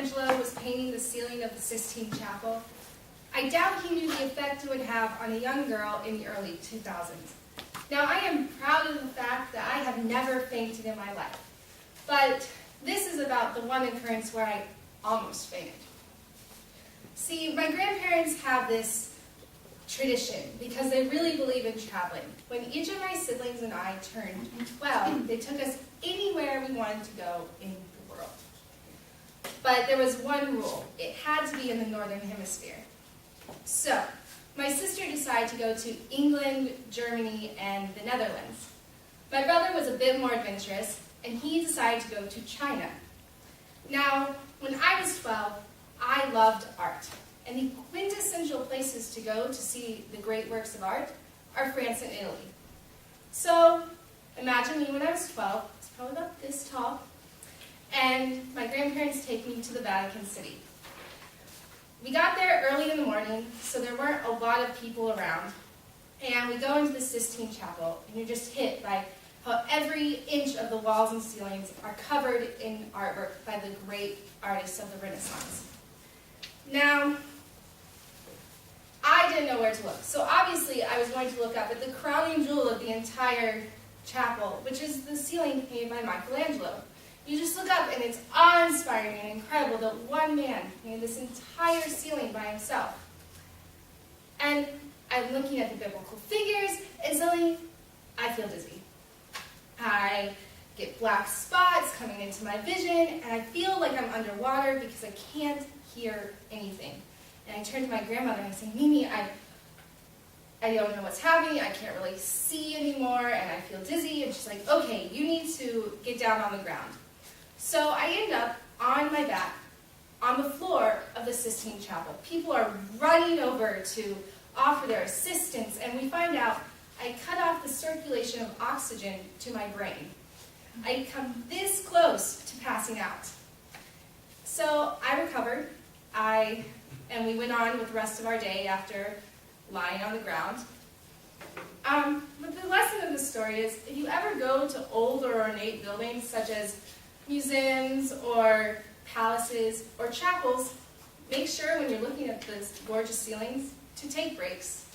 Michelangelo was painting the ceiling of the Sistine Chapel, I doubt he knew the effect it would have on a young girl in the early 2000s. Now, I am proud of the fact that I have never fainted in my life, but this is about the one occurrence where I almost fainted. See, my grandparents have this tradition because they really believe in traveling. When each of my siblings and I turned 12, they took us anywhere we wanted to go in the world. But there was one rule. It had to be in the Northern Hemisphere. So, my sister decided to go to England, Germany, and the Netherlands. My brother was a bit more adventurous, and he decided to go to China. Now, when I was 12, I loved art. And the quintessential places to go to see the great works of art are France and Italy. So, imagine me when I was 12, it's probably about this tall, and my grandparents take me to the Vatican City. We got there early in the morning, so there weren't a lot of people around. And we go into the Sistine Chapel, and you're just hit by how every inch of the walls and ceilings are covered in artwork by the great artists of the Renaissance. Now, I didn't know where to look, so obviously I was going to look up at the crowning jewel of the entire chapel, which is the ceiling painted by Michelangelo. You just look up and it's awe-inspiring and incredible that one man made this entire ceiling by himself. And I'm looking at the biblical figures, and suddenly I feel dizzy. I get black spots coming into my vision, and I feel like I'm underwater because I can't hear anything. And I turn to my grandmother and I say, Mimi, I don't know what's happening, I can't really see anymore, and I feel dizzy. And she's like, okay, you need to get down on the ground. So I end up on my back, on the floor of the Sistine Chapel. People are running over to offer their assistance, and we find out I cut off the circulation of oxygen to my brain. I come this close to passing out. So I recovered, and we went on with the rest of our day after lying on the ground. But the lesson of the story is, if you ever go to old or ornate buildings such as museums or palaces or chapels, make sure when you're looking at those gorgeous ceilings to take breaks,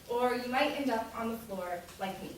or you might end up on the floor like me.